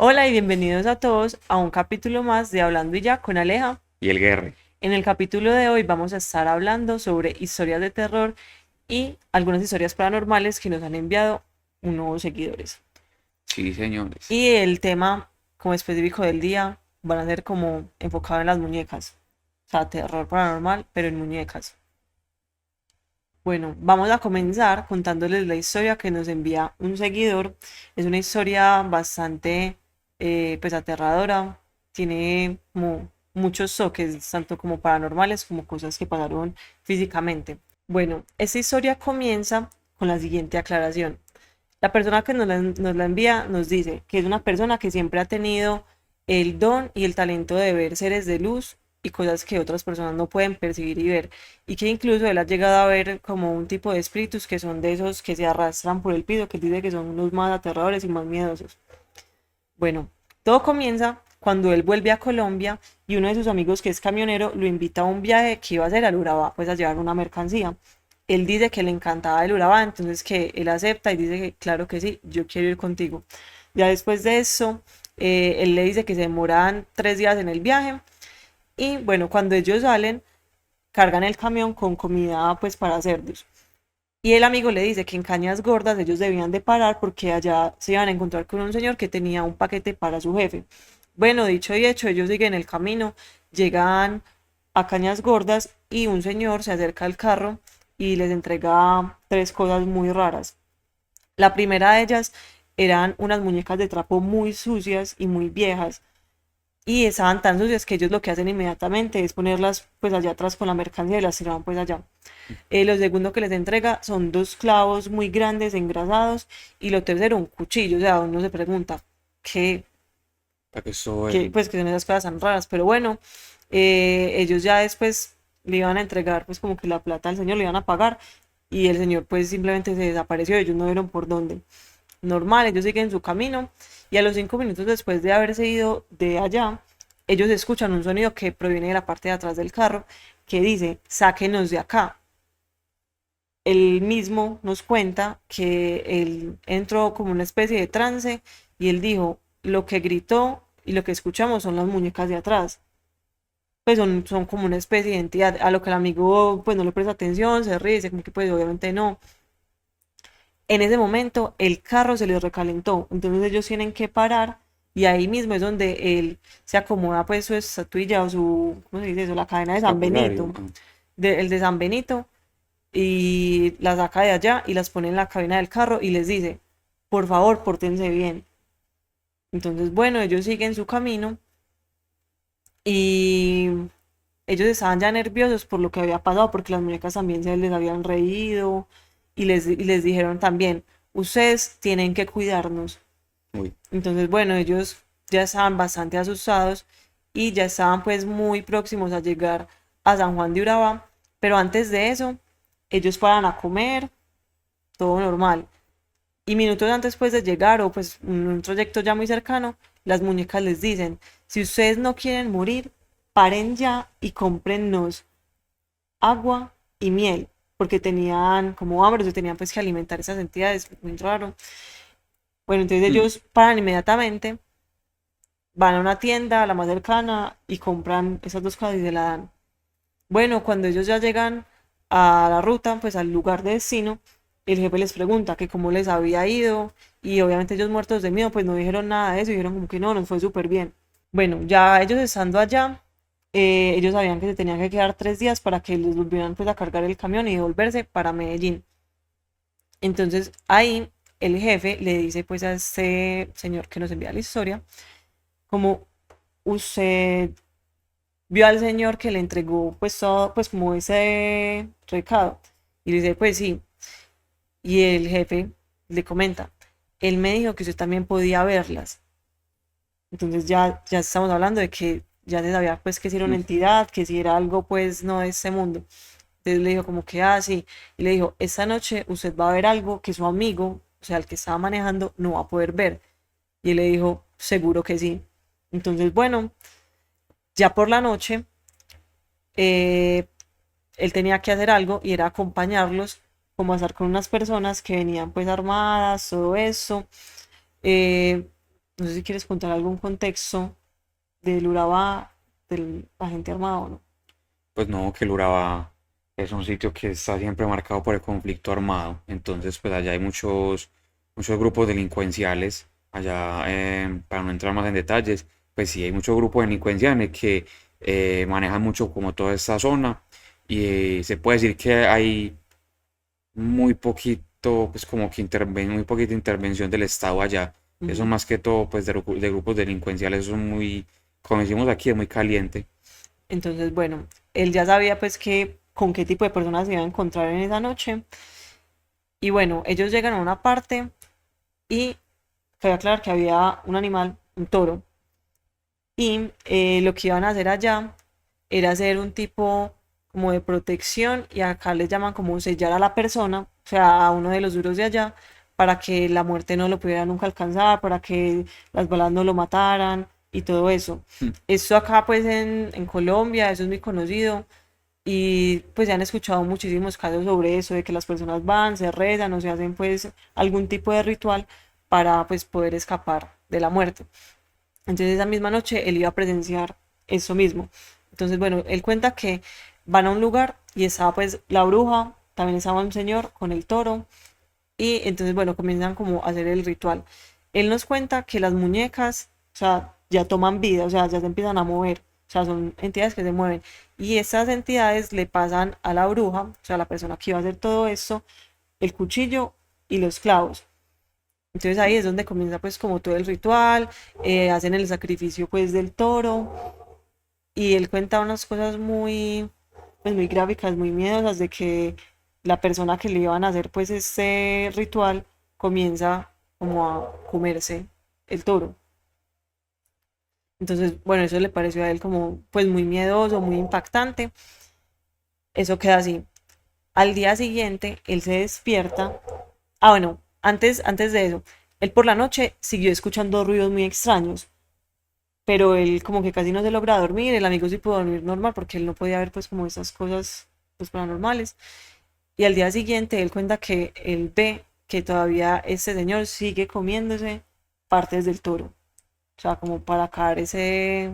Hola y bienvenidos a todos a un capítulo más de Hablando y Ya con Aleja. Y el Guerre. En el capítulo de hoy vamos a estar hablando sobre historias de terror y algunas historias paranormales que nos han enviado unos seguidores. Sí, señores. Y el tema como específico del día van a ser como enfocado en las muñecas. O sea, terror paranormal, pero en muñecas. Bueno, vamos a comenzar contándoles la historia que nos envía un seguidor. Es una historia bastante, pues, aterradora. Tiene como muchos toques, tanto como paranormales como cosas que pasaron físicamente. Bueno, esta historia comienza con la siguiente aclaración. La persona que nos la envía nos dice que es una persona que siempre ha tenido el don y el talento de ver seres de luz y cosas que otras personas no pueden percibir y ver, y que incluso él ha llegado a ver como un tipo de espíritus que son de esos que se arrastran por el piso, que él dice que son los más aterradores y más miedosos. Bueno, todo comienza cuando él vuelve a Colombia y uno de sus amigos que es camionero lo invita a un viaje que iba a hacer al Urabá, pues a llevar una mercancía. Él dice que le encantaba el Urabá, entonces que él acepta y dice que claro que sí, yo quiero ir contigo. Ya después de eso, él le dice que se demoran 3 días en el viaje y bueno, cuando ellos salen, cargan el camión con comida pues para cerdos. Y el amigo le dice que en Cañas Gordas ellos debían de parar porque allá se iban a encontrar con un señor que tenía un paquete para su jefe. Bueno, dicho y hecho, ellos siguen el camino, llegan a Cañas Gordas y un señor se acerca al carro y les entrega tres cosas muy raras. La primera de ellas eran unas muñecas de trapo muy sucias y muy viejas y estaban tan sucias que ellos lo que hacen inmediatamente es ponerlas pues allá atrás con la mercancía y las tiraban pues allá. Lo segundo que les entrega son dos clavos muy grandes, engrasados, y lo tercero, un cuchillo. O sea, uno se pregunta qué, ¿Para qué es todo qué eso? pues que son esas cosas tan raras. Pero bueno, ellos ya después le iban a entregar, pues como que la plata al señor le iban a pagar, y el señor pues simplemente se desapareció. Ellos no vieron por dónde. Normal, ellos siguen su camino, y a los 5 minutos después de haberse ido de allá, ellos escuchan un sonido que proviene de la parte de atrás del carro que dice: sáquenos de acá. Él mismo nos cuenta que él entró como una especie de trance y él dijo, lo que gritó y lo que escuchamos son las muñecas de atrás. Pues son como una especie de entidad, a lo que el amigo pues no le presta atención, se ríe, dice como que pues obviamente no. En ese momento el carro se les recalentó, entonces ellos tienen que parar y ahí mismo es donde él se acomoda pues su estatuilla o su, ¿cómo se dice eso? La cadena de San Escapulario. Benito, el de San Benito, y la saca de allá y las pone en la cabina del carro y les dice, por favor, pórtense bien. Entonces, bueno, ellos siguen su camino y ellos estaban ya nerviosos por lo que había pasado, porque las muñecas también se les habían reído y les dijeron también, ustedes tienen que cuidarnos. Uy. Entonces, bueno, ellos ya estaban bastante asustados y ya estaban pues muy próximos a llegar a San Juan de Urabá, pero antes de eso, ellos paran a comer, todo normal. Y minutos antes pues de llegar o pues un trayecto ya muy cercano, las muñecas les dicen, si ustedes no quieren morir, paren ya y cómprennos agua y miel, porque tenían como hambre, se tenían pues que alimentar esas entidades, muy raro. Bueno, entonces Mm. ellos paran inmediatamente, van a una tienda, la más cercana, y compran esas dos cosas y se la dan. Bueno, cuando ellos ya llegan a la ruta, pues al lugar de destino, el jefe les pregunta que cómo les había ido y obviamente ellos muertos de miedo, pues no dijeron nada de eso, dijeron como que no, nos fue súper bien. Bueno, ya ellos estando allá, ellos sabían que se tenían que quedar 3 días para que les volvieran pues a cargar el camión y devolverse para Medellín. Entonces ahí el jefe le dice pues a este señor que nos envía la historia, como usted vio al señor que le entregó pues todo, pues como ese recado. Y le dice, pues sí. Y el jefe le comenta, él me dijo que usted también podía verlas. Entonces ya estamos hablando de que ya se sabía pues que si era una Mm. entidad, que si era algo pues no de este mundo. Entonces le dijo como que, ah, sí. Y le dijo, esta noche usted va a ver algo que su amigo, o sea, el que estaba manejando, no va a poder ver. Y él le dijo, seguro que sí. Entonces, bueno, ya por la noche eh, él tenía que hacer algo y era acompañarlos, como a estar con unas personas que venían pues armadas, todo eso. No sé si quieres contar algún contexto del Urabá, del agente armado o no. Pues no, que el Urabá es un sitio que está siempre marcado por el conflicto armado. Entonces, pues allá hay muchos grupos delincuenciales. Allá, para no entrar más en detalles, pues sí, hay muchos grupos delincuenciales que manejan mucho como toda esta zona. Y se puede decir que hay muy poquito, pues como que muy poquita intervención del Estado allá. Eso Ujú. más que todo, pues de grupos delincuenciales, eso es muy, como decimos aquí, es muy caliente. Entonces, bueno, él ya sabía pues que con qué tipo de personas se iba a encontrar en esa noche. Y bueno, ellos llegan a una parte y cabe aclarar que había un animal, un toro. Y lo que iban a hacer allá era hacer un tipo como de protección y acá les llaman como sellar a la persona, o sea, a uno de los duros de allá, para que la muerte no lo pudiera nunca alcanzar, para que las balas no lo mataran y todo eso. Esto acá pues en Colombia, eso es muy conocido y pues ya han escuchado muchísimos casos sobre eso, de que las personas van, se rezan o se hacen pues algún tipo de ritual para pues poder escapar de la muerte. Entonces esa misma noche él iba a presenciar eso mismo. Entonces, bueno, él cuenta que van a un lugar y estaba pues la bruja, también estaba un señor con el toro y entonces, bueno, comienzan como a hacer el ritual. Él nos cuenta que las muñecas, o sea, ya toman vida, o sea, ya se empiezan a mover, o sea, son entidades que se mueven y esas entidades le pasan a la bruja, o sea, a la persona que iba a hacer todo esto, el cuchillo y los clavos. Entonces ahí es donde comienza pues como todo el ritual, hacen el sacrificio pues del toro y él cuenta unas cosas muy, pues muy gráficas, muy miedosas de que la persona que le iban a hacer pues este ritual comienza como a comerse el toro. Entonces, bueno, eso le pareció a él como pues muy miedoso, muy impactante. Eso queda así. Al día siguiente, él se despierta. Ah, bueno, antes de eso, él por la noche siguió escuchando ruidos muy extraños, pero él como que casi no se logra dormir, el amigo sí pudo dormir normal porque él no podía ver pues como esas cosas pues paranormales. Y al día siguiente él cuenta que él ve que todavía este señor sigue comiéndose partes del toro, o sea, como para acabar ese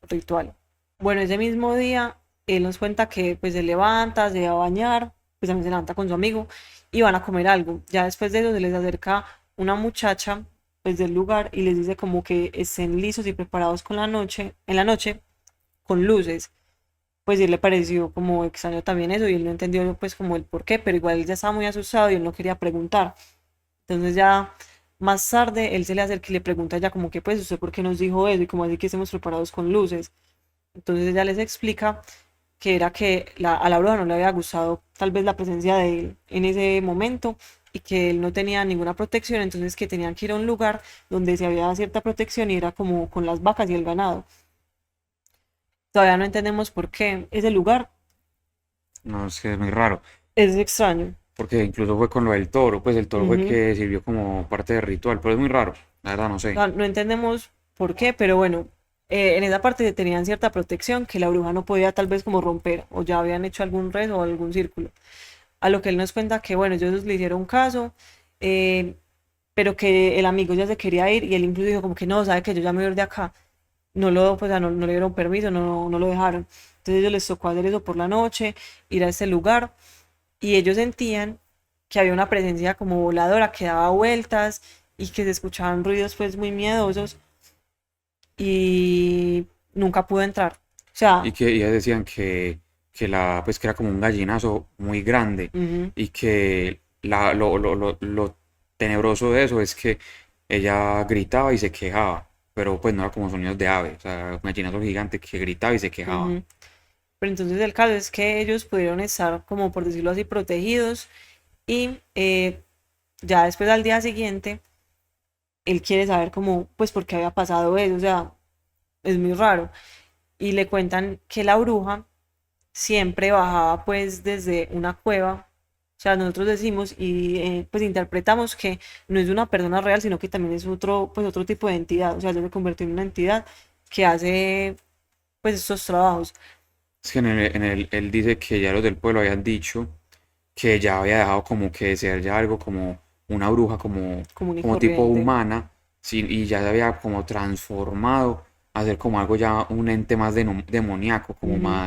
ritual. Bueno, ese mismo día él nos cuenta que pues se levanta, se va a bañar, pues también se levanta con su amigo y van a comer algo. Ya después de eso se les acerca una muchacha pues del lugar y les dice como que estén listos y preparados con la noche, en la noche, con luces. Pues sí le pareció como extraño también eso y él no entendió pues como el por qué, pero igual él ya estaba muy asustado y él no quería preguntar. Entonces ya más tarde él se le acerca y le pregunta ya como que pues usted por qué nos dijo eso y como así que estemos preparados con luces. Entonces ella les explica que era que a la bruja no le había gustado tal vez la presencia de él en ese momento y que él no tenía ninguna protección, entonces que tenían que ir a un lugar donde se había cierta protección y era como con las vacas y el ganado. Todavía no entendemos por qué ese lugar No, es que es muy raro. es extraño. Porque incluso fue con lo del toro, pues el toro fue Ujú. que sirvió como parte del ritual, pero es muy raro, la verdad no sé. No, no entendemos por qué, pero bueno, en esa parte tenían cierta protección que la bruja no podía tal vez como romper o ya habían hecho algún rezo o algún círculo. A lo que él nos cuenta que, bueno, ellos le hicieron caso, eh, pero que el amigo ya se quería ir y él incluso dijo como que no, sabe que yo ya me voy a ir de acá. No lo, pues, no le dieron permiso, no lo dejaron. Entonces ellos les tocó hacer eso por la noche, ir a ese lugar y ellos sentían que había una presencia como voladora que daba vueltas y que se escuchaban ruidos pues muy miedosos y nunca pudo entrar. O Y sea, que ellas decían pues que era como un gallinazo muy grande ujú, y que lo tenebroso de eso es que ella gritaba y se quejaba, pero pues no era como sonidos de ave, o sea, un gallinazo gigante que gritaba y se quejaba. ujú. Pero entonces el caso es que ellos pudieron estar, como por decirlo así, protegidos y ya después al día siguiente, él quiere saber cómo, pues por qué había pasado eso, o sea, es muy raro. Y le cuentan que la bruja siempre bajaba pues desde una cueva, o sea, nosotros decimos y pues interpretamos que no es una persona real, sino que también es otro, pues otro tipo de entidad, o sea, ya se convirtió en una entidad que hace pues estos trabajos, Es que él dice que ya los del pueblo habían dicho que ya había dejado como que de ser ya algo como una bruja, común y como tipo corriente. humana, sí, y ya se había como transformado a ser como algo ya, un ente más demoníaco, Ujú.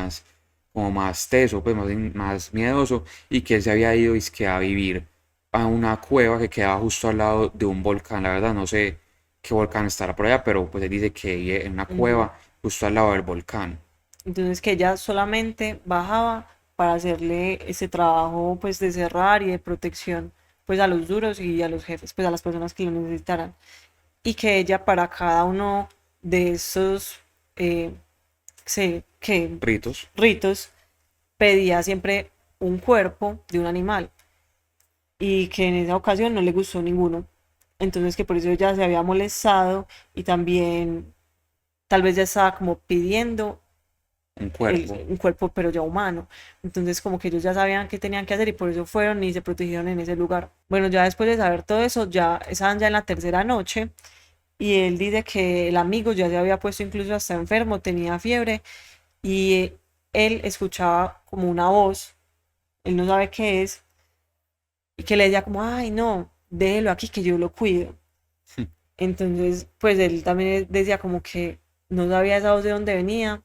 como más teso, pues más, más miedoso, y que él se había ido que a vivir a una cueva que quedaba justo al lado de un volcán. La verdad no sé qué volcán estará por allá, pero pues él dice que vive en una Ujú. cueva justo al lado del volcán. Entonces que ella solamente bajaba para hacerle ese trabajo pues de cerrar y de protección pues a los duros y a los jefes, pues a las personas que lo necesitaran. Y que ella para cada uno de esos eh, que Ritos. ritos pedía siempre un cuerpo de un animal y que en esa ocasión no le gustó ninguno. Entonces que por eso ella se había molestado y también tal vez ya estaba como pidiendo Un cuerpo. un cuerpo pero ya humano. Entonces como que ellos ya sabían qué tenían que hacer y por eso fueron y se protegieron en ese lugar. Bueno, ya después de saber todo eso, ya estaban ya en la tercera noche y él dice que el amigo ya se había puesto incluso hasta enfermo, tenía fiebre y él escuchaba como una voz, él no sabe qué es, y que le decía como, ay no, déjelo aquí que yo lo cuido. Entonces, pues él también decía como que no sabía esa voz de dónde venía,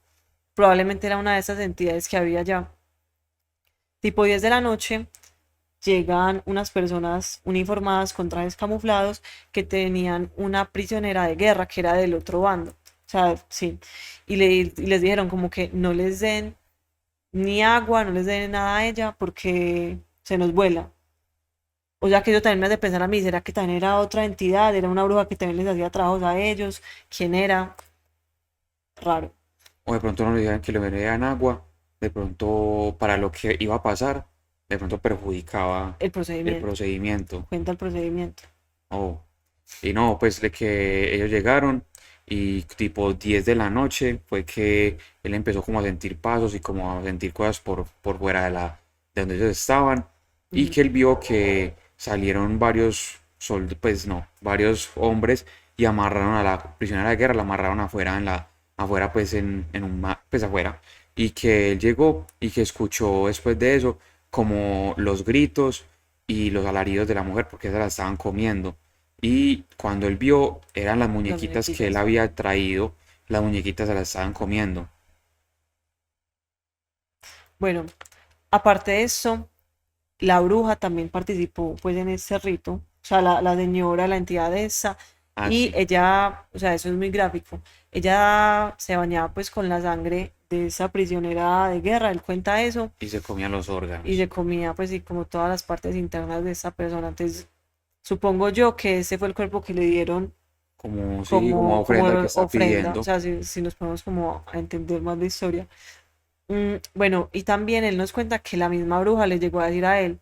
probablemente era una de esas entidades que había allá. Tipo 10 de la noche, llegan unas personas uniformadas con trajes camuflados que tenían una prisionera de guerra que era del otro bando. O sea, sí. Y les dijeron como que no les den ni agua, no les den nada a ella porque se nos vuela. O sea que eso también me hace pensar a mí, ¿será que también era otra entidad? ¿Era una bruja que también les hacía trabajos a ellos? ¿Quién era? Raro. O de pronto no le dijeran que le venían agua, de pronto para lo que iba a pasar, de pronto perjudicaba El el procedimiento. procedimiento. Cuenta el procedimiento. Oh, y no, pues de que ellos llegaron y tipo 10 de la noche fue que él empezó como a sentir pasos y como a sentir cosas por fuera de donde ellos estaban y Ujú. que él vio que salieron varios pues no, varios hombres y amarraron a la prisionera de guerra, la amarraron afuera afuera pues en un pues afuera y que él llegó y que escuchó después de eso como los gritos y los alaridos de la mujer porque se la estaban comiendo. Y cuando él vio, eran las Las muñequitas que él muñequitas. había traído, las muñequitas se las estaban comiendo. Bueno, aparte de eso, la bruja también participó pues en este rito, o sea, la señora, la entidad esa, Ah, y sí. ella, o sea, eso es muy gráfico, ella se bañaba pues con la sangre de esa prisionera de guerra, él cuenta eso, Y se comían los y se órganos. comía pues y como todas las partes internas de esa persona, entonces supongo yo que ese fue el cuerpo que le dieron Como, sí, como como ofrenda que está ofrenda, o pidiendo. sea, si nos ponemos como a entender más la historia. Bueno, y también él nos cuenta que la misma bruja le llegó a decir a él,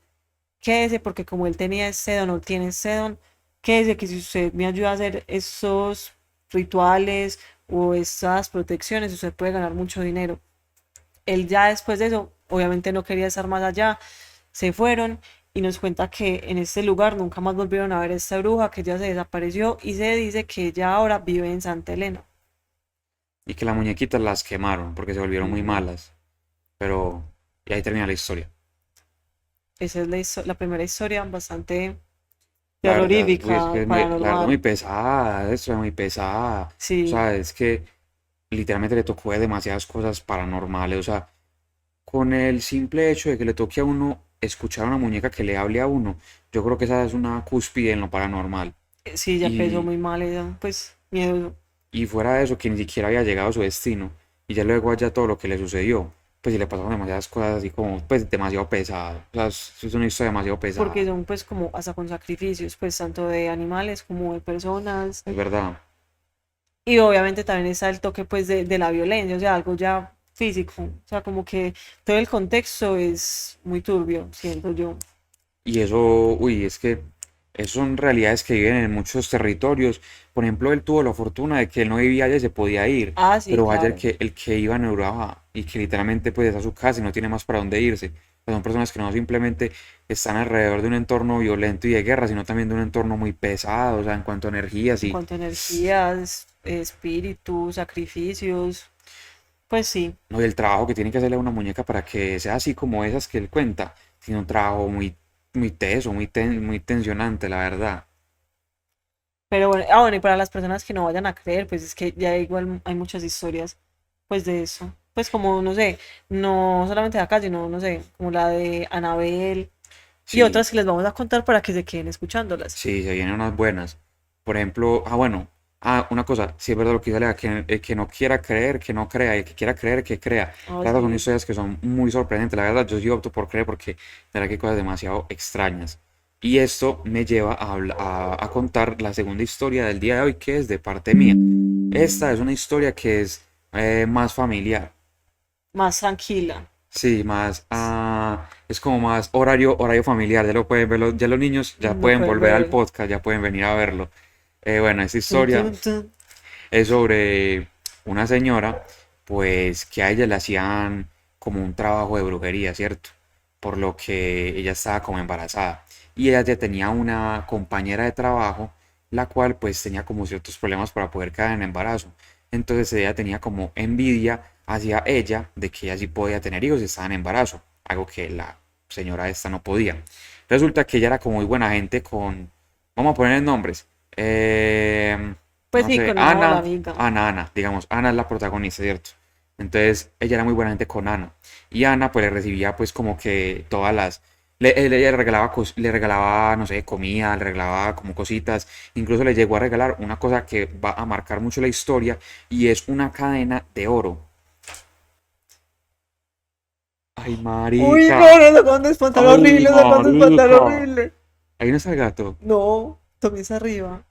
quédese porque como él tenía ese don o tiene ese don, quédese que si usted me ayuda a hacer esos rituales o esas protecciones, usted puede ganar mucho dinero. Él ya después de eso, obviamente no quería estar más allá, se fueron y nos cuenta que en este lugar nunca más volvieron a ver a esta bruja, que ella se desapareció y se dice que ella ahora vive en Santa Elena. Y que las muñequitas las quemaron porque se volvieron muy Ujú. malas. Pero, y ahí termina la historia. Esa es la primera historia, bastante La verdad, uy, es terrorífica, que la verdad muy paranormal. pesada, esto es muy pesada. O Sí, sea, es que literalmente le tocó de demasiadas cosas paranormales. O sea, con el simple hecho de que le toque a uno escuchar a una muñeca que le hable a uno, yo creo que esa es una cúspide en lo paranormal. sí, ya empezó Y, muy mal, ella, pues miedo. y fuera de eso, que ni siquiera había llegado a su destino. Y ya luego allá todo lo que le sucedió, pues sí le pasaron demasiadas cosas así como, pues demasiado pesado. O sea, es una historia demasiado Porque pesada. son pues como hasta con sacrificios, pues tanto de animales como de personas. Es verdad. Y obviamente también está el toque pues de la violencia, o sea, algo ya físico. O sea, como que todo el contexto es muy turbio, siento yo. Y eso, uy, es que eso son realidades que viven en muchos territorios. Por ejemplo, él tuvo la fortuna de que él no vivía allá y se podía ir, Ah, sí, pero vaya claro. el que iba en Europa y que literalmente pues está a su casa y no tiene más para dónde irse. Pues son personas que no simplemente están alrededor de un entorno violento y de guerra, sino también de un entorno muy pesado, o sea, en cuanto a energías En y, cuanto a energías, espíritus, sacrificios, pues sí. no, y el trabajo que tiene que hacerle a una muñeca para que sea así como esas que él cuenta. Tiene un trabajo muy, muy teso, muy tensionante, la verdad. Pero bueno, bueno, y para las personas que no vayan a creer, pues es que ya igual hay muchas historias, pues de eso. Pues como, no sé, no solamente de acá, sino, no sé, como la de Anabel y Sí, otras que les vamos a contar para que se queden escuchándolas. sí, se vienen unas buenas. Por ejemplo, bueno, una cosa, si es verdad lo que dice Lea, que el que no quiera creer, que no crea, y el que quiera creer, que crea. Oh, Claro, son sí. historias que son muy sorprendentes. La verdad, yo sí opto por creer porque de verdad que hay cosas demasiado extrañas. Y esto me lleva a contar la segunda historia del día de hoy, que es de parte mía. Esta es una historia que es más familiar. Más tranquila. Sí, más, es como más horario familiar, ya lo pueden ver, ya los niños ya Lo pueden pueden volver al ver. podcast, ya pueden venir a verlo. Bueno, esta Tun, historia tun, tun. es sobre una señora, pues que a ella le hacían como un trabajo de brujería, ¿cierto? Por lo que ella estaba como embarazada. Y ella ya tenía una compañera de trabajo, la cual pues tenía como ciertos problemas para poder quedar en embarazo. Entonces ella tenía como envidia hacia ella de que ella sí podía tener hijos y estaba en embarazo, algo que la señora esta no podía. Resulta que ella era como muy buena gente con, vamos a poner nombres, Pues no sí, sé, con la hola Ana, amiga. Ana, digamos, Ana es la protagonista, ¿cierto? Entonces ella era muy buena gente con Ana. Y Ana pues le recibía pues como que todas las... ella le regalaba, le regalaba, no sé, comida, le regalaba como cositas. Incluso le llegó a regalar una cosa que va a marcar mucho la historia y es una cadena de oro. Ay, Uy, marica. no, no, se acaban de espantar Ay, horrible, se acaban de espantar marica. horrible. Ahí no está el gato. No, Tommy arriba.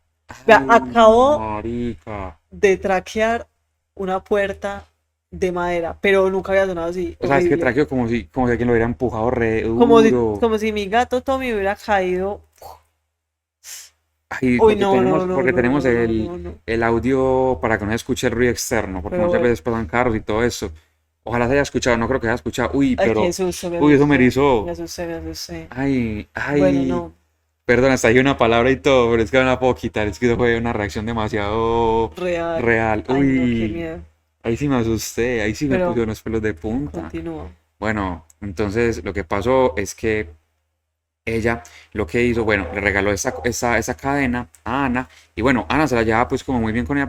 Vea, Ay, acabo marica. de traquear una puerta de madera, pero nunca había sonado así, O sea, es que horrible. traqueo como si alguien lo hubiera empujado re duro. Como si mi gato Tommy hubiera caído. Ay, Uy, no, no, no, porque no, tenemos no, no, no, no. el audio para que no se escuche el ruido externo, porque Pero muchas bueno, veces pasan carros y todo eso. Ojalá se haya escuchado, no creo que haya escuchado. Uy, ay, qué pero, susto, me uy, eso me asusté, me erizó. asusté, me asusté. Ay, Bueno, ay, no, perdón, hasta ahí una palabra y todo, pero es que no la puedo quitar, es que eso fue una reacción demasiado real. real. Ay, no, qué Uy, miedo. ahí sí me asusté, ahí sí me puse Pero unos pelos de punta. continúa. Bueno, entonces lo que pasó es que ella lo que hizo, bueno, le regaló esa cadena a Ana y bueno, Ana se la llevaba pues como muy bien con ella.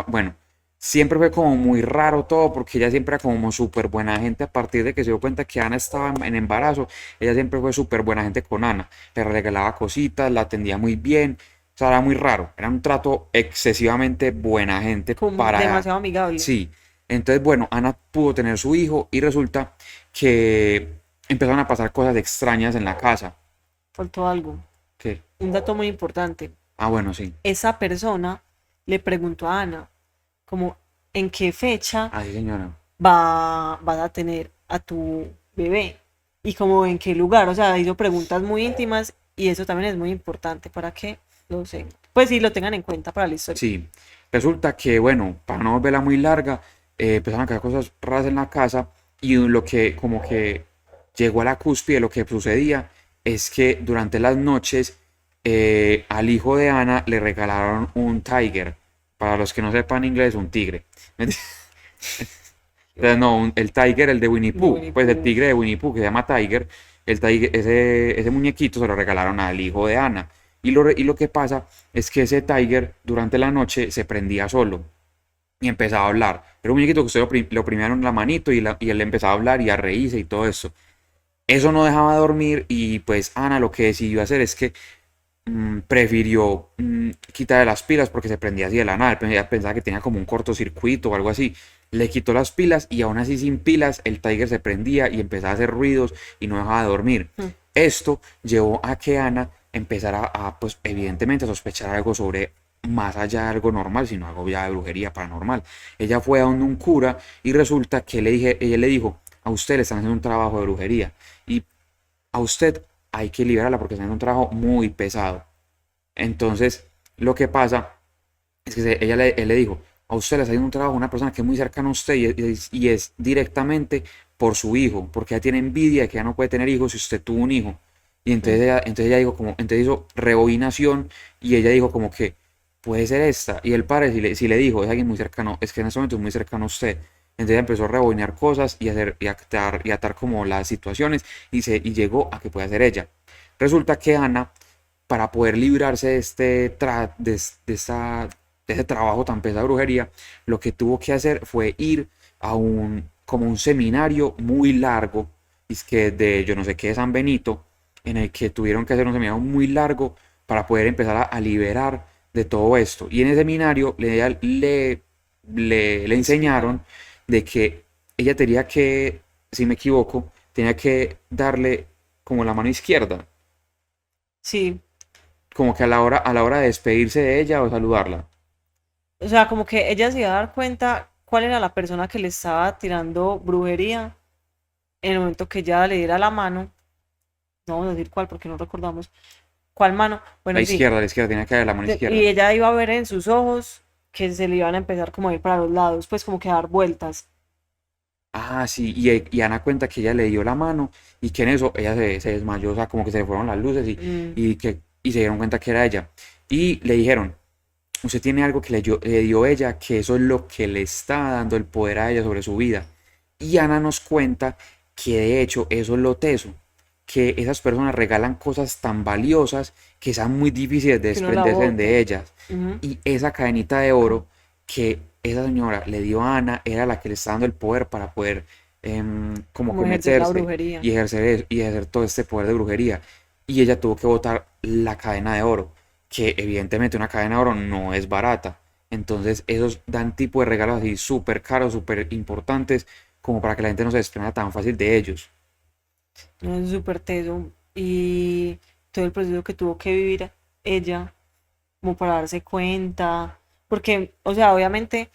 Bueno, siempre fue como muy raro todo porque ella siempre era como súper buena gente a partir de que se dio cuenta que Ana estaba en embarazo. Ella siempre fue súper buena gente con Ana, le regalaba cositas, la atendía muy bien. O sea, era muy raro, era un trato excesivamente buena gente Como para... demasiado amigable. Sí, entonces bueno, Ana pudo tener su hijo y resulta que empezaron a pasar cosas extrañas en la casa. Faltó algo. ¿Qué? Un dato muy importante. Bueno, sí. Esa persona le preguntó a Ana, como, ¿en qué fecha Sí, señora. vas a tener a tu bebé? Y como en qué lugar. O sea, hizo preguntas muy íntimas y eso también es muy importante para que lo sé. Pues sí, lo tengan en cuenta para la historia. Sí. Resulta que, bueno, para no volverla muy larga, empezaron a quedar cosas raras en la casa y lo que como que llegó a la cúspide, lo que sucedía es que durante las noches al hijo de Ana le regalaron un tiger. Para los que no sepan inglés, un tigre. Entonces, no, el Tiger, el de Winnie De Pooh, Winnie pues el Pooh. tigre de Winnie Pooh que se llama Tiger, ese muñequito se lo regalaron al hijo de Ana. Y lo que pasa es que ese Tiger durante la noche se prendía solo y empezaba a hablar. Era un muñequito que usted lo oprimían en la manito y él empezaba a hablar y a reírse y todo eso. Eso no dejaba de dormir y pues Ana lo que decidió hacer es que prefirió quitarle las pilas porque se prendía así de la nada. Él pensaba que tenía como un cortocircuito o algo así. Le quitó las pilas y aún así sin pilas el Tiger se prendía y empezaba a hacer ruidos y no dejaba de dormir. Mm. Esto llevó a que Ana empezara pues evidentemente a sospechar algo sobre más allá de algo normal, sino algo ya de brujería paranormal. Ella fue a donde un cura y resulta que ella le dijo, a usted le están haciendo un trabajo de brujería y a usted hay que liberarla porque está haciendo un trabajo muy pesado. Entonces, lo que pasa es que él le dijo, a usted le está haciendo un trabajo a una persona que es muy cercana a usted y es directamente por su hijo, porque ella tiene envidia de que ella no puede tener hijos si usted tuvo un hijo. Y Mm. entonces ella dijo como, entonces hizo rebobinación y ella dijo como que puede ser esta. Y el padre si le dijo, es alguien muy cercano, es que en ese momento es muy cercano a usted. Entonces ella empezó a rebobinar cosas y atar como las situaciones y llegó a que puede ser ella. Resulta que Ana para poder librarse de de ese trabajo tan pesado de brujería, lo que tuvo que hacer fue ir a como un seminario muy largo, es que de yo no sé qué de San Benito, en el que tuvieron que hacer un seminario muy largo para poder empezar a liberar de todo esto. Y en el seminario le Le explicaron. enseñaron de que ella tenía que, si me equivoco, tenía que darle como la mano izquierda, Sí, como que a la hora de despedirse de ella o saludarla. o sea, como que ella se iba a dar cuenta cuál era la persona que le estaba tirando brujería en el momento que ella le diera la mano. No vamos a decir cuál porque no recordamos cuál mano. Bueno, sí. La izquierda, tenía que dar la mano Y izquierda. ella iba a ver en sus ojos que se le iban a empezar como a ir para los lados, pues como que a dar vueltas. Ah, sí, y Ana cuenta que ella le dio la mano y que en eso ella se desmayó, o sea, como que se le fueron las luces Mm, y se dieron cuenta que era ella. Y le dijeron, usted tiene algo que le dio ella, que eso es lo que le está dando el poder a ella sobre su vida. Y Ana nos cuenta que de hecho eso es lo teso, que esas personas regalan cosas tan valiosas que sean muy difíciles de que uno la desprenderse de bote. ellas. Ujú. Y esa cadenita de oro que esa señora le dio a Ana era la que le está dando el poder para poder como Como ejercer la cometerse brujería. y ejercer todo este poder de brujería. Y ella tuvo que botar la cadena de oro, que evidentemente una cadena de oro no es barata. Entonces esos dan tipo de regalos así súper caros, súper importantes, como para que la gente no se desprenda tan fácil de ellos. No, es súper teso. Y todo el proceso que tuvo que vivir ella, como para darse cuenta. Porque, o sea, obviamente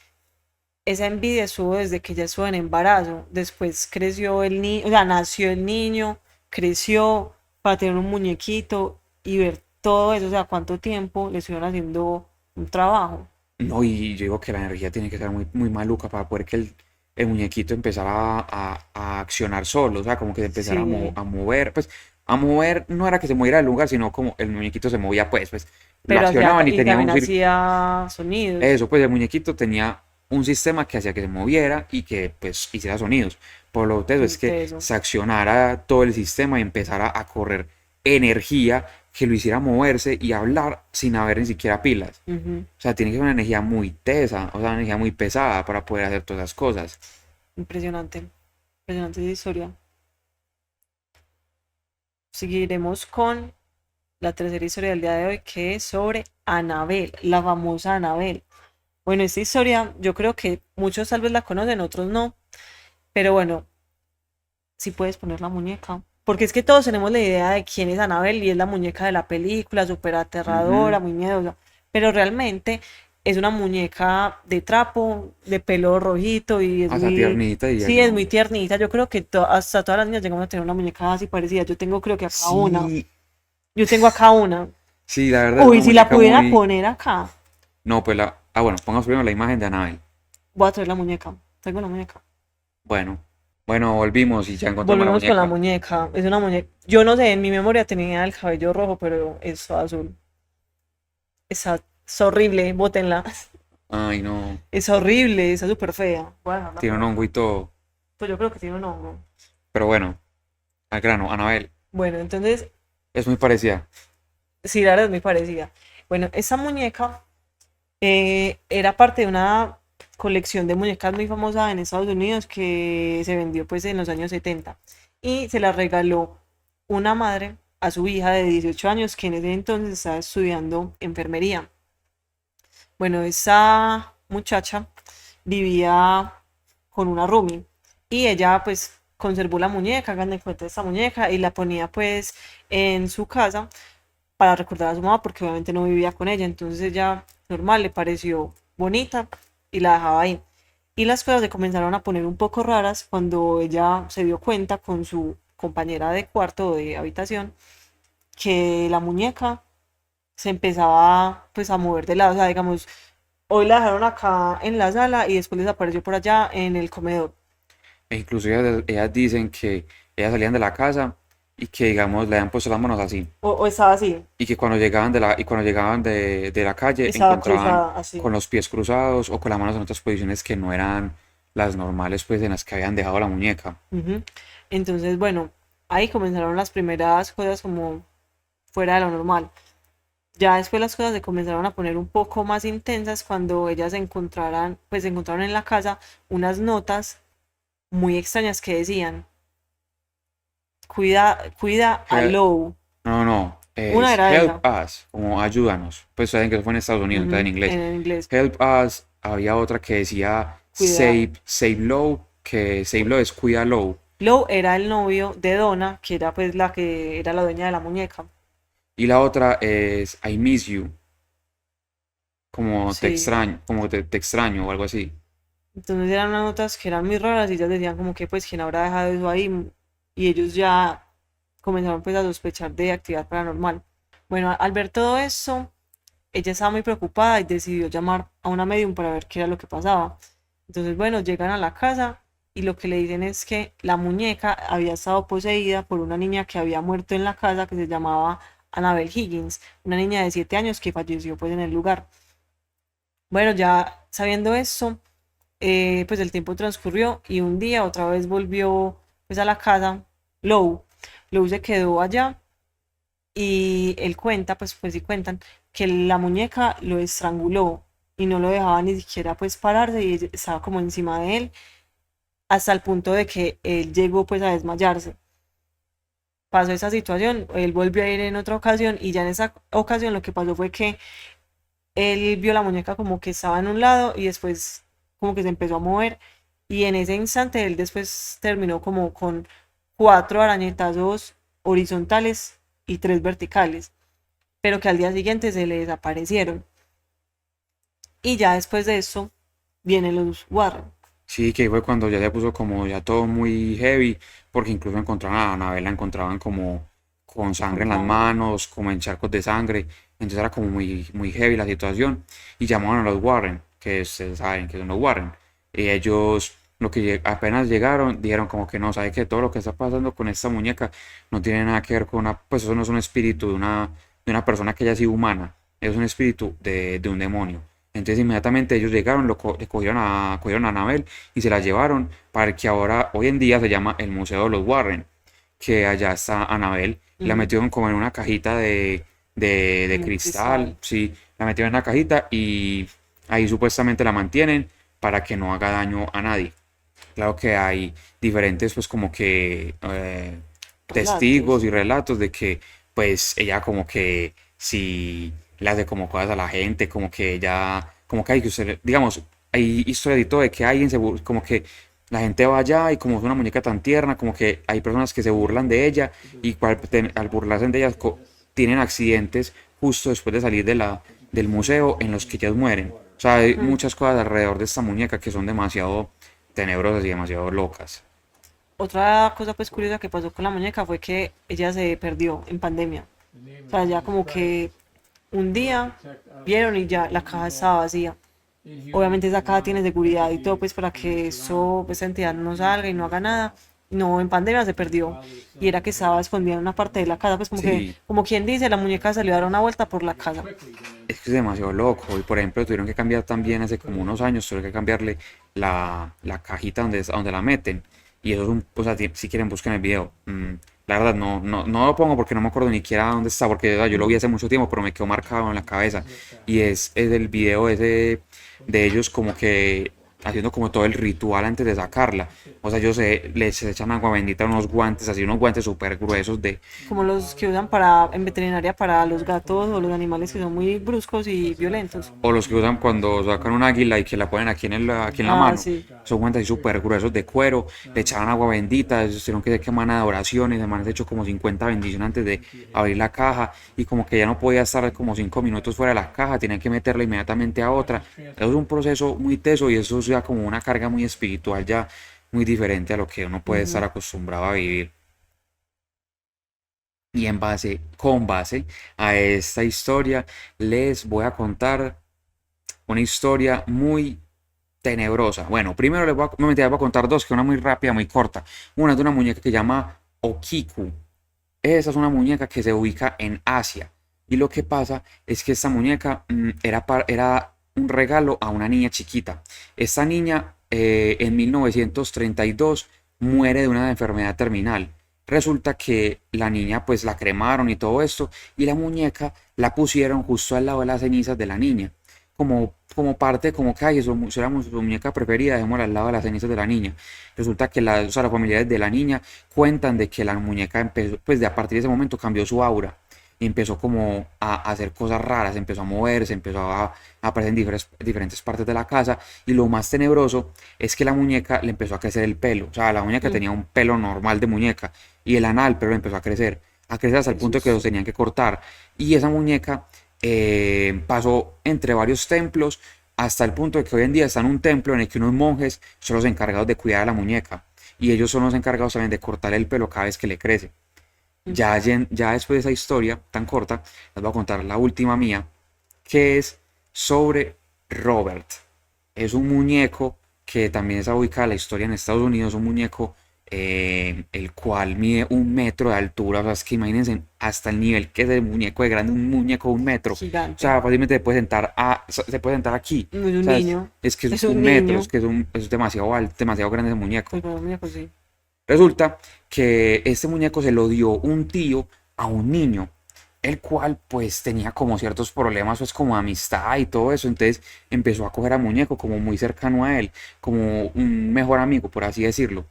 esa envidia estuvo desde que ella estuvo en embarazo. Después creció el niño, o sea, nació el niño, creció para tener un muñequito y ver todo eso, o sea, cuánto tiempo le estuvieron haciendo un trabajo. No, y yo digo que la energía tiene que ser muy maluca para poder que el muñequito empezara a accionar solo, o sea, como que se empezara Sí, a mover, pues a mover no era que se moviera del lugar, sino como el muñequito se movía, pues lo pero hacía, accionaban y y tenía también un círculo. hacía sonidos. Eso, pues el muñequito tenía un sistema que hacía que se moviera y que pues hiciera sonidos. Por lo tanto, Muy es que teso. se accionara todo el sistema y empezara a correr energía que lo hiciera moverse y hablar sin haber ni siquiera pilas. Ujú. O sea, tiene que ser una energía muy tesa, o sea, una energía muy pesada para poder hacer todas esas cosas. Impresionante, impresionante esa historia. Seguiremos con la tercera historia del día de hoy, que es sobre Anabel, la famosa Anabel. Bueno, esta historia yo creo que muchos tal vez la conocen, otros no, pero bueno, si puedes poner la muñeca. Porque es que todos tenemos la idea de quién es Anabel y es la muñeca de la película, súper Ujú. aterradora, muy miedosa, pero realmente es una muñeca de trapo, de pelo rojito y es Hasta muy, tiernita diría sí, es yo. muy tiernita. Yo creo que hasta todas las niñas llegamos a tener una muñeca así parecida. Yo tengo creo que acá una. Sí, Yo tengo acá una. sí, la verdad es Uy, una si la muñeca pudiera muy... poner acá, No, pues la... Ah, bueno, pongamos primero la imagen de Annabelle. voy a traer la muñeca. Tengo la muñeca. Bueno, bueno, volvimos y ya encontramos la Volvemos con la muñeca. muñeca. Es una muñeca. Yo no sé, en mi memoria tenía el cabello rojo, pero es azul. Es horrible, bótenla. Ay, no, Es horrible, está súper fea. Voy a dejarla tiene por un acá. hongo y todo. Pues yo creo que tiene un hongo. Pero bueno, al grano, Annabelle Bueno, entonces, es muy parecida. sí, la verdad es muy parecida. Bueno, esa muñeca era parte de una colección de muñecas muy famosa en Estados Unidos que se vendió pues en los años 70 y se la regaló una madre a su hija de 18 años que en ese entonces estaba estudiando enfermería. Bueno, esa muchacha vivía con una roomie y ella pues conservó la muñeca, hagan de cuenta esta muñeca y la ponía pues en su casa para recordar a su mamá porque obviamente no vivía con ella, entonces ella normal le pareció bonita y la dejaba ahí. Y las cosas se comenzaron a poner un poco raras cuando ella se dio cuenta con su compañera de cuarto o de habitación que la muñeca se empezaba pues a mover de lado, o sea, digamos, hoy la dejaron acá en la sala y después desapareció por allá en el comedor. E incluso ellas dicen que ellas salían de la casa y que, digamos, le habían puesto las manos así. O estaba así, Y que cuando llegaban y cuando llegaban de la calle estaba encontraban cruzada así. con los pies cruzados o con las manos en otras posiciones que no eran las normales, pues, en las que habían dejado la muñeca. Ujú. Entonces, bueno, ahí comenzaron las primeras cosas como fuera de lo normal. Ya después las cosas se comenzaron a poner un poco más intensas cuando ellas pues se encontraron en la casa unas notas muy extrañas que decían, cuida a He- Lou. no, no, Una es era help esa, us, como ayúdanos. Pues saben que eso fue en Estados Unidos, entonces en ujú, inglés. en el inglés, Help us, había otra que decía cuida. save low, que save low es cuida low. Lou era el novio de Donna, que era pues la que era la dueña de la muñeca. Y la otra es I miss you, como te Sí. extraño, como te extraño o algo así. Entonces eran unas notas que eran muy raras y ellas decían como que pues quién habrá dejado eso ahí y ellos ya comenzaron pues a sospechar de actividad paranormal. Bueno, al ver todo eso, ella estaba muy preocupada y decidió llamar a una medium para ver qué era lo que pasaba. Entonces, bueno, llegan a la casa y lo que le dicen es que la muñeca había estado poseída por una niña que había muerto en la casa que se llamaba Annabel Higgins, una niña de 7 años que falleció pues en el lugar. Bueno, ya sabiendo eso, pues el tiempo transcurrió y un día otra vez volvió pues a la casa Lou. Lou se quedó allá y él cuenta, pues sí cuentan, que la muñeca lo estranguló y no lo dejaba ni siquiera pues pararse y ella estaba como encima de él hasta el punto de que él llegó pues a desmayarse. Pasó esa situación, él volvió a ir en otra ocasión y ya en esa ocasión lo que pasó fue que él vio la muñeca como que estaba en un lado y después como que se empezó a mover y en ese instante él después terminó como con 4 arañetazos horizontales y 3 verticales, pero que al día siguiente se le desaparecieron. Y ya después de eso vienen los Warren. Sí, que fue cuando ya se puso como ya todo muy heavy, porque incluso encontraron a Anabel, la encontraban como con sangre Con en las sangre. manos, como en charcos de sangre, entonces era como muy heavy la situación, y llamaron a los Warren, que ustedes saben que son los Warren, y ellos, lo que apenas llegaron, dijeron como que no, sabe que todo lo que está pasando con esta muñeca no tiene nada que ver con una, pues eso no es un espíritu de una persona que haya sido humana, es un espíritu de un demonio. Entonces inmediatamente ellos llegaron, le cogieron a Anabel y se la llevaron para el que ahora, hoy en día se llama el Museo de los Warren, que allá está Anabel. La Ujú. metieron como en una cajita de De cristal, cristal. sí, la metieron en una cajita y ahí supuestamente la mantienen para que no haga daño a nadie. Claro que hay diferentes, pues como que testigos Relatos. y relatos de que, pues ella como que si le hace como cosas a la gente, como que ella, como que hay que usted, digamos, hay historias y todo de que alguien como que la gente va allá y como es una muñeca tan tierna, como que hay personas que se burlan de ella y al burlarse de ella tienen accidentes justo después de salir del museo en los que ellas mueren. O sea, hay Mm. muchas cosas alrededor de esta muñeca que son demasiado tenebrosas y demasiado locas. Otra cosa pues curiosa que pasó con la muñeca fue que ella se perdió en pandemia. O sea, ya como que un día vieron y ya la caja estaba vacía. Obviamente esa caja tiene seguridad y todo pues para que eso, pues esa entidad no salga y no haga nada. No, en pandemia se perdió y era que estaba escondida en una parte de la casa, pues como que, Sí, como quien dice, la muñeca salió a dar una vuelta por la casa. es que es demasiado loco. Y por ejemplo, tuvieron que cambiar también hace como unos años, tuvieron que cambiarle la cajita donde la meten. Y eso es un, o sea, si quieren busquen el video. La verdad, no lo pongo porque no me acuerdo ni siquiera dónde está, porque o sea, yo lo vi hace mucho tiempo, pero me quedó marcado en la cabeza. Y es el video ese de ellos como que haciendo como todo el ritual antes de sacarla. O sea, ellos les echan agua bendita, unos guantes, así unos guantes súper gruesos Como los que usan para, en veterinaria para los gatos o los animales que son muy bruscos y violentos. o los que usan cuando sacan un águila y que la ponen aquí en la Ah, mano. sí. Son guantes así súper gruesos de cuero, le echaban agua bendita, ellos tuvieron que semana de oraciones, de han hecho como 50 bendiciones antes de abrir la caja y como que ya no podía estar como 5 minutos fuera de la caja, tenían que meterla inmediatamente a otra. Eso es un proceso muy teso y eso es ya como una carga muy espiritual ya muy diferente a lo que uno puede estar Ujú. acostumbrado a vivir. Y con base a esta historia, les voy a contar una historia muy tenebrosa. Bueno, primero no, mentira, les voy a contar dos, que una muy rápida, muy corta. Una es de una muñeca que se llama Okiku. Esa es una muñeca que se ubica en Asia. Y lo que pasa es que esta muñeca era un regalo a una niña chiquita. Esta niña en 1932 muere de una enfermedad terminal. Resulta que la niña pues la cremaron y todo esto y la muñeca la pusieron justo al lado de las cenizas de la niña. Como parte, como que ay, eso era su muñeca preferida, dejémosla al lado de las cenizas de la niña. Resulta que o sea, los familiares de la niña cuentan de que la muñeca empezó, pues de a partir de ese momento cambió su aura y empezó como a hacer cosas raras, empezó a moverse, empezó a aparecer en diferentes partes de la casa y lo más tenebroso es que la muñeca le empezó a crecer el pelo, o sea, la muñeca Mm, tenía un pelo normal de muñeca y el anal, pero le empezó a crecer hasta el punto de que los Jesús. tenían que cortar y esa muñeca pasó entre varios templos hasta el punto de que hoy en día está en un templo en el que unos monjes son los encargados de cuidar a la muñeca y ellos son los encargados también de cortar el pelo cada vez que le crece. Mm. Ya después de esa historia tan corta, les voy a contar la última mía, que es sobre Robert. Es un muñeco que también está ubicada en la historia en Estados Unidos, un muñeco el cual mide 1 metro de altura, o sea, es que imagínense hasta el nivel que es el muñeco de grande, un muñeco de 1 metro, o Gigante. sea, fácilmente se puede sentar aquí, No es o un sea, niño. es que es Es un 1 metro, niño. es demasiado alto, demasiado grande ese muñeco. Pues para un muñeco sí. Resulta que este muñeco se lo dio un tío a un niño, el cual pues tenía como ciertos problemas pues como de amistad y todo eso, entonces empezó a coger al muñeco como muy cercano a él, como un mejor amigo, por así decirlo.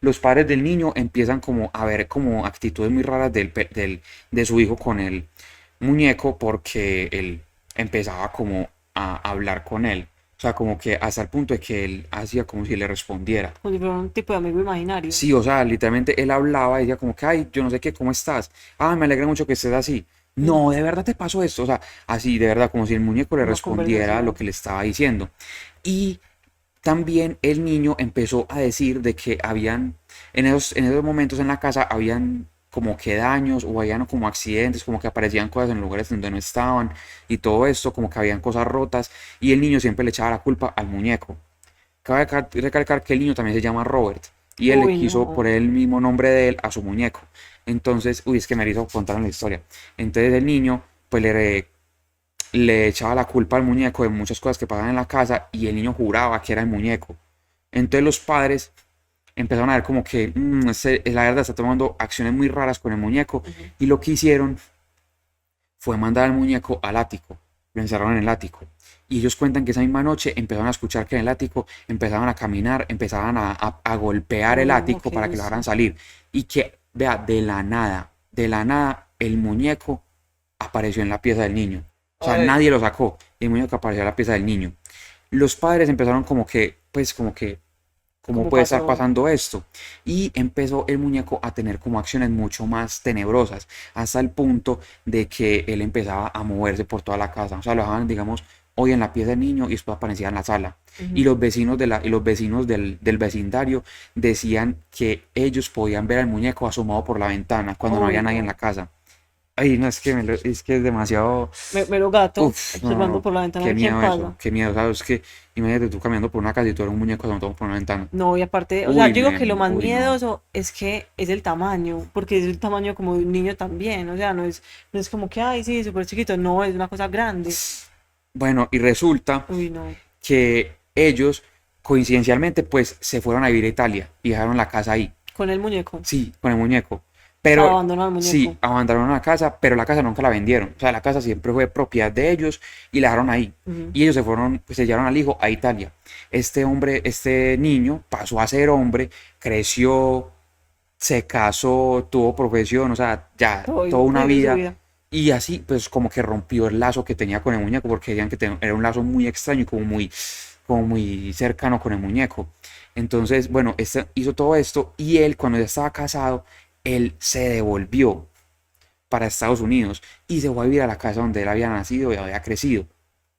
Los padres del niño empiezan como a ver como actitudes muy raras de su hijo con el muñeco porque él empezaba como a hablar con él. O sea, como que hasta el punto de que él hacía como si le respondiera. Como si fuera un tipo de amigo imaginario. Sí, o sea, literalmente él hablaba y decía como que, ay, yo no sé qué, ¿cómo estás? Ah, me alegra mucho que estés así. Mm. No, de verdad te pasó esto. O sea, así, de verdad, como si el muñeco le Una respondiera lo conversación. que le estaba diciendo. Y también el niño empezó a decir de que habían, en esos momentos en la casa, habían como que daños o habían como accidentes, como que aparecían cosas en lugares donde no estaban y todo esto, como que habían cosas rotas y el niño siempre le echaba la culpa al muñeco. Cabe recalcar que el niño también se llama Robert y él le Uy, quiso no. poner el mismo nombre de él a su muñeco. Entonces, uy, es que me hizo contar la historia. Entonces el niño pues le echaba la culpa al muñeco de muchas cosas que pasaban en la casa y el niño juraba que era el muñeco. Entonces los padres empezaron a ver como que la verdad está tomando acciones muy raras con el muñeco Ujú. y lo que hicieron fue mandar al muñeco al ático. Lo encerraron en el ático. Y ellos cuentan que esa misma noche empezaron a escuchar que en el ático empezaban a caminar, empezaban a golpear el Uy, no, ático qué para que lo hagan susto. salir. Y que, vea, de la nada, el muñeco apareció en la pieza del niño. O sea, Ay. nadie lo sacó. El muñeco apareció en la pieza del niño. Los padres empezaron como que cómo ¿Cómo puede estar pasó? pasando esto. Y empezó el muñeco a tener como acciones mucho más tenebrosas, hasta el punto de que él empezaba a moverse por toda la casa. O sea, lo dejaban, digamos, hoy en la pieza del niño y después aparecía en la sala. Y Ujú. los vecinos, y los vecinos del vecindario decían que ellos podían ver al muñeco asomado por la ventana cuando no Uy, había nadie en la no. casa. Ay, no, es que es demasiado. Mero gato, Uf, no, no, observando no, por la ventana a qué ver quién miedo eso, pasa. qué miedo, ¿sabes? Que imagínate tú caminando por una casa y tú eres un muñeco asomado por una ventana. No, y aparte, o sea, yo digo que lo más Uy, no. miedoso es que es el tamaño, porque es el tamaño como de un niño también, o sea, no es como que, ay, sí, súper chiquito, no, es una cosa grande. Bueno, y resulta Uy, no, que ellos, coincidencialmente, pues se fueron a vivir a Italia y dejaron la casa ahí. con el muñeco, o Sí, con el muñeco. sea, Pero abandonó al sí, muñeco. abandonaron la casa, pero la casa nunca la vendieron. O sea, la casa siempre fue propiedad de ellos y la dejaron ahí. Ujú. Y ellos se fueron, pues se llevaron al hijo a Italia. Este hombre, este niño pasó a ser hombre, creció, se casó, tuvo profesión, o sea, ya Todo, toda una vive su vida. vida. Y así, pues como que rompió el lazo que tenía con el muñeco, porque decían que era un lazo muy extraño y como muy cercano con el muñeco. Entonces, bueno, este hizo todo esto y él, cuando ya estaba casado, él se devolvió para Estados Unidos y se fue a vivir a la casa donde él había nacido y había crecido.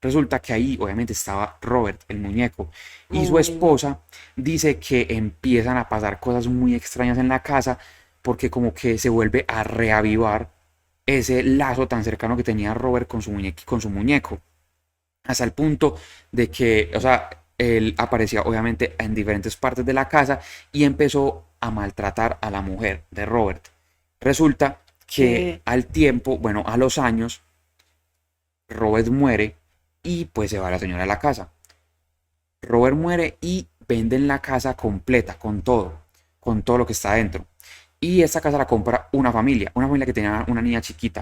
Resulta que ahí obviamente estaba Robert, el muñeco, y su Uy, no. esposa dice que empiezan a pasar cosas muy extrañas en la casa porque como que se vuelve a reavivar ese lazo tan cercano que tenía Robert con su muñeco, hasta el punto de que, o sea, él aparecía obviamente en diferentes partes de la casa y empezó a maltratar a la mujer de Robert. Resulta que Que, al tiempo, bueno, a los años, Robert muere y pues se va la señora a la casa. Robert muere y venden la casa completa, con todo lo que está dentro. Y esta casa la compra una familia que tenía una niña chiquita.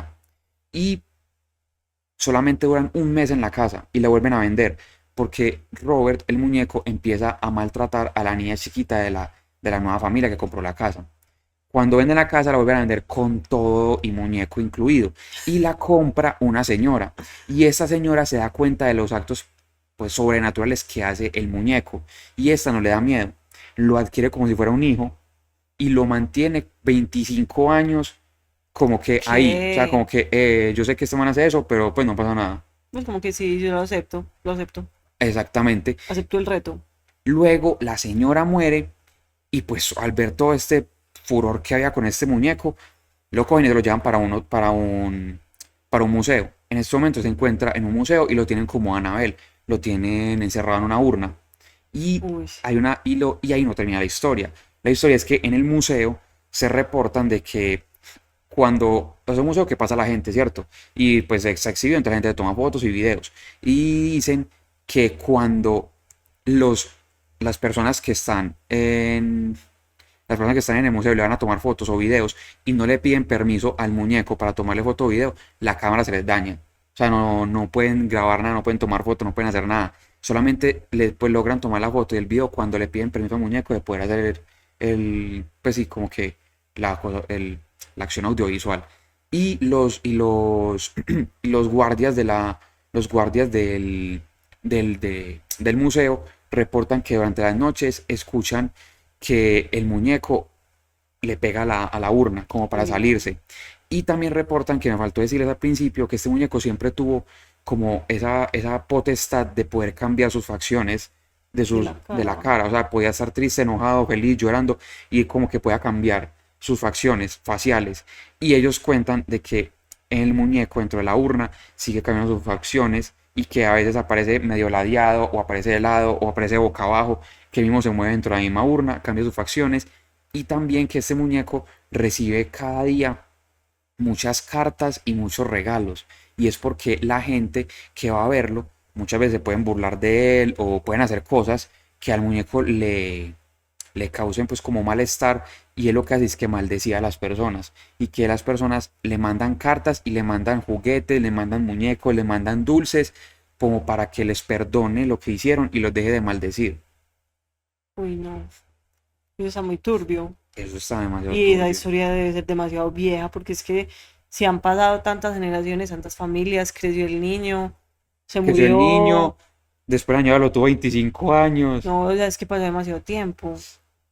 Y solamente duran un mes en la casa y la vuelven a vender porque Robert, el muñeco, empieza a maltratar a la niña chiquita de la nueva familia que compró la casa. Cuando venden la casa la vuelven a vender con todo y muñeco incluido. Y la compra una señora. Y esta señora se da cuenta de los actos pues sobrenaturales que hace el muñeco. Y esta no le da miedo. Lo adquiere como si fuera un hijo y lo mantiene 25 años como que ahí. O sea, ¿Qué? como que yo sé que este man hace eso, pero pues no pasa nada. Pues como que sí, yo lo acepto, lo acepto. Exactamente. Acepto el reto. Luego la señora muere y pues al ver todo este furor que había con este muñeco, lo cogen y se lo llevan para un museo. En este momento se encuentra en un museo y lo tienen como Anabel, lo tienen encerrado en una urna. Y, Uy, y ahí no termina la historia. La historia es que en el museo se reportan de que cuando es un museo que pasa la gente, ¿cierto? Y pues se exhibe, entonces la gente toma fotos y videos. Y dicen que cuando los, las personas que están en las personas que están en el museo le van a tomar fotos o videos y no le piden permiso al muñeco para tomarle foto o video, la cámara se les daña. O sea, no pueden grabar nada, no pueden tomar fotos, no pueden hacer nada. Solamente pues, logran tomar la foto y el video cuando le piden permiso al muñeco de poder hacer pues sí, como que la acción audiovisual. Y los guardias los guardias del museo reportan que durante las noches escuchan que el muñeco le pega a la urna como para uy, no. salirse. Y también reportan, que me faltó decirles al principio, que este muñeco siempre tuvo como esa potestad de poder cambiar sus facciones De la de la cara. cara. O sea, podía estar triste, enojado, feliz, llorando y como que pueda cambiar sus facciones faciales. Y ellos cuentan de que el muñeco dentro de la urna sigue cambiando sus facciones y que a veces aparece medio ladeado o aparece de lado o aparece boca abajo, que mismo se mueve dentro de la misma urna, cambia sus facciones y también que este muñeco recibe cada día muchas cartas y muchos regalos. Y es porque la gente que va a verlo muchas veces se pueden burlar de él o pueden hacer cosas que al muñeco le causen pues como malestar y él lo que hace es que maldecía a las personas y que las personas le mandan cartas y le mandan juguetes, le mandan muñecos, le mandan dulces como para que les perdone lo que hicieron y los deje de maldecir. Uy, no. Eso está muy turbio. Eso está demasiado Y la turbio. historia debe ser demasiado vieja porque es que si han pasado tantas generaciones, tantas familias, creció el niño, se Creció el niño, murió. después la señora lo tuvo 25 años. No, o sea, es que pasó demasiado tiempo. O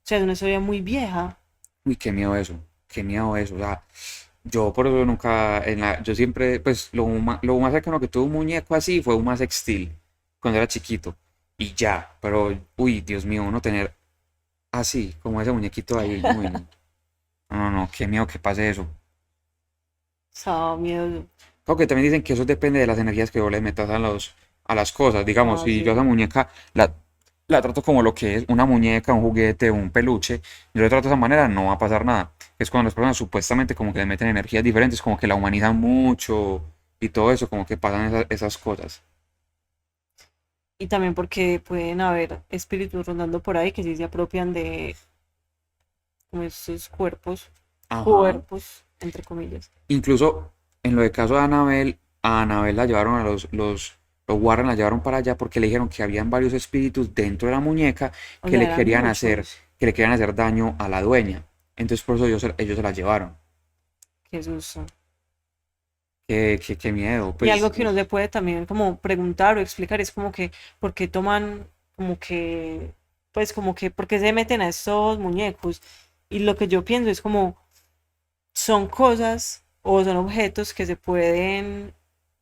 sea, es una historia muy vieja. Uy, qué miedo eso. O sea, yo por eso nunca, yo siempre, pues lo más cercano que tuve un muñeco así fue un Max Steel, cuando era chiquito. Y ya, pero, uy, Dios mío, uno tener así, como ese muñequito ahí, uy, no, qué miedo que pase eso. Estaba miedo. Creo que también dicen que eso depende de las energías que vos le metas a las cosas. Digamos, Ah, si yo a esa sí. muñeca la trato como lo que es una muñeca, un juguete, un peluche, yo lo trato de esa manera, no va a pasar nada. Es cuando las personas supuestamente como que le meten energías diferentes, como que la humanizan mucho y todo eso, como que pasan esas cosas. Y también porque pueden haber espíritus rondando por ahí que sí se apropian de como estos cuerpos, Ajá. cuerpos, entre comillas. Incluso en lo de caso de Anabel, a Anabel la llevaron los Warren la llevaron para allá porque le dijeron que habían varios espíritus dentro de la muñeca O sea, eran muchos. que le querían hacer daño a la dueña. Entonces por eso ellos se la llevaron. Qué susto. Qué miedo, Y pues. algo que uno se puede también como preguntar o explicar es como que, ¿por qué toman como que, pues como que, por qué se meten a estos muñecos? Y lo que yo pienso es como, son cosas o son objetos que se pueden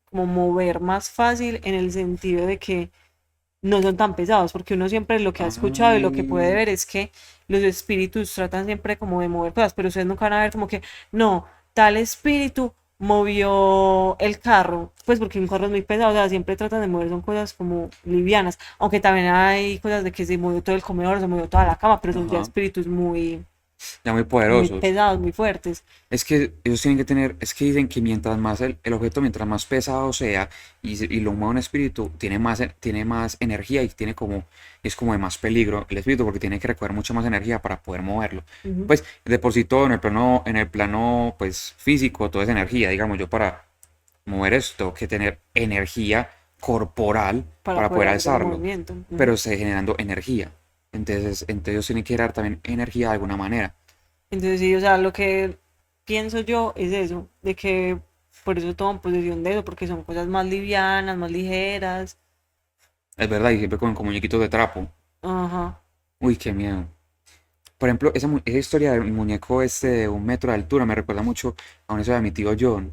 como mover más fácil en el sentido de que no son tan pesados, porque uno siempre lo que ha escuchado y lo que puede Ay, ver es que los espíritus tratan siempre como de mover cosas, pero ustedes nunca van a ver como que, no, tal espíritu movió el carro, pues porque un carro es muy pesado, o sea, siempre tratan de mover, son cosas como livianas, aunque también hay cosas de que se movió todo el comedor, se movió toda la cama, pero son ya ajá. espíritus muy, ya muy muy poderosos. pesados, muy fuertes. Es que ellos tienen que tener, es que dicen que mientras más el objeto, mientras más pesado sea y lo mueve un espíritu, tiene más energía y es como de más peligro el espíritu porque tiene que recoger mucha más energía para poder moverlo. Ujú. Pues de por sí todo en el plano pues físico, todo es energía, digamos, yo para mover esto tengo que tener energía corporal Para para poder poder hacer el alzarlo, movimiento. pero Ujú. estoy generando energía. Entonces ellos tienen que dar también energía de alguna manera. Entonces, sí, o sea, lo que pienso yo es eso, de que por eso toman posesión de eso, porque son cosas más livianas, más ligeras. Es verdad, y siempre con muñequitos de trapo. Ajá. Uy, qué miedo. Por ejemplo, esa historia del muñeco este de 1 metro de altura me recuerda mucho a una historia de mi tío John,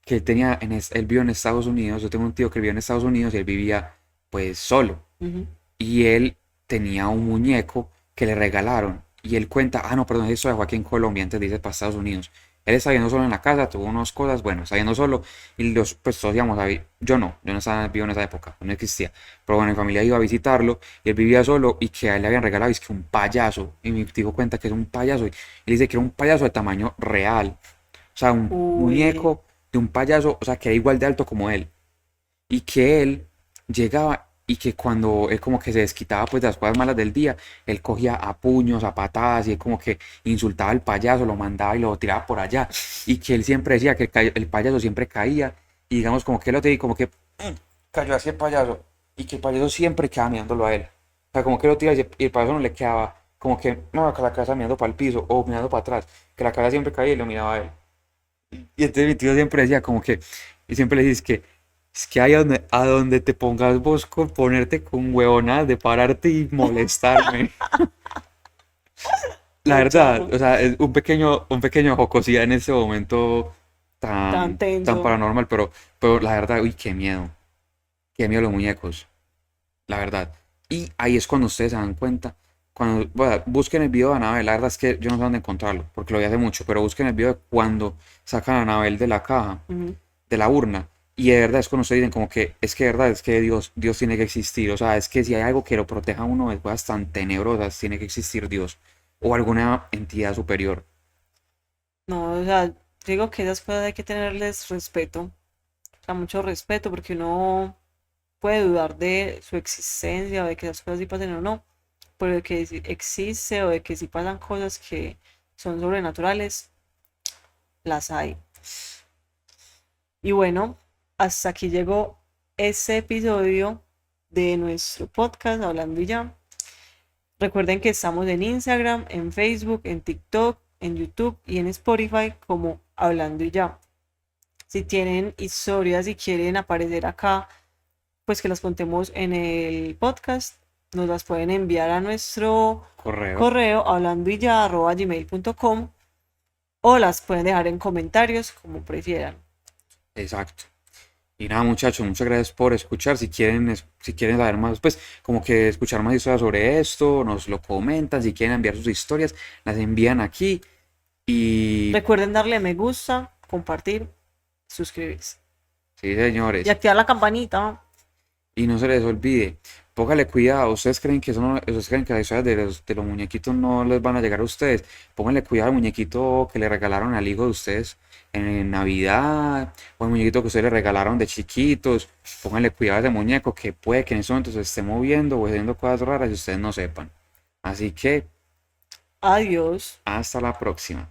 que él vivió en Estados Unidos. Yo tengo un tío que vivió en Estados Unidos y él vivía pues solo. Ujú. Y él tenía un muñeco que le regalaron. Y él cuenta, no, perdón, esa historia fue aquí en Colombia, antes dice para Estados Unidos. Él estaba viviendo solo en la casa, tuvo unas cosas, bueno, estaba viviendo solo. Y pues todos íbamos yo no estaba vivo en esa época, no existía. Pero bueno, mi familia iba a visitarlo y él vivía solo y que a él le habían regalado, es que un payaso. Y mi tío cuenta que es un payaso. Y él dice que era un payaso de tamaño real. O sea, un Uy, muñeco de un payaso, o sea, que era igual de alto como él y que él llegaba y que cuando él como que se desquitaba pues de las cosas malas del día, él cogía a puños, a patadas y él como que insultaba al payaso, lo mandaba y lo tiraba por allá y que él siempre decía que el payaso siempre caía y digamos como que él lo tenía como que cayó así el payaso y que el payaso siempre quedaba mirándolo a él. O sea, como que lo tiraba y el payaso no le quedaba como que no, que la cabeza mirando para el piso o mirando para atrás, que la cabeza siempre caía y lo miraba a él. Y entonces mi tío siempre decía como que, y siempre le dices que es que hay a donde te pongas vos con ponerte con huevonadas de pararte y molestarme. La muy verdad, charro, o sea, es un pequeño jocosidad en ese momento tan tan tenso. paranormal, pero la verdad, uy, qué miedo los muñecos, la verdad. Y ahí es cuando ustedes se dan cuenta, cuando, bueno, busquen el video de Anabel, la verdad es que yo no sé dónde encontrarlo, porque lo vi hace mucho, pero busquen el video de cuando sacan a Anabel de la caja Ujú. de la urna. Y de verdad es cuando ustedes dicen como que es que de verdad es que Dios tiene que existir. O sea, es que si hay algo que lo proteja a uno de cosas tan tenebrosas, tiene que existir Dios o alguna entidad superior. No, o sea, digo que esas cosas hay que tenerles respeto, o sea, mucho respeto, porque uno puede dudar de su existencia o de que esas cosas sí pasen o no, pero de que sí existe o de que sí pasan cosas que son sobrenaturales, las hay. Y bueno, hasta aquí llegó este episodio de nuestro podcast Hablando y ya. Recuerden que estamos en Instagram, en Facebook, en TikTok, en YouTube y en Spotify como Hablando y ya. Si tienen historias y quieren aparecer acá, pues que las contemos en el podcast, nos las pueden enviar a nuestro Correo. correo hablandoyya@gmail.com o las pueden dejar en comentarios como prefieran. Exacto. Y nada, muchachos, muchas gracias por escuchar. Si quieren saber más, pues como que escuchar más historias sobre esto, nos lo comentan. Si quieren enviar sus historias, las envían aquí. Y Recuerden darle me gusta, compartir, suscribirse sí, y señores. activar la campanita. Y no se les olvide, póngale cuidado. ¿Ustedes creen que ustedes creen que las historias de los muñequitos no les van a llegar a ustedes? Pónganle cuidado al muñequito que le regalaron al hijo de ustedes en Navidad, o el muñequito que ustedes le regalaron de chiquitos. Pónganle cuidado a ese muñeco que puede que en ese momento se esté moviendo o haciendo cosas raras y ustedes no sepan. Así que, Adiós. hasta la próxima.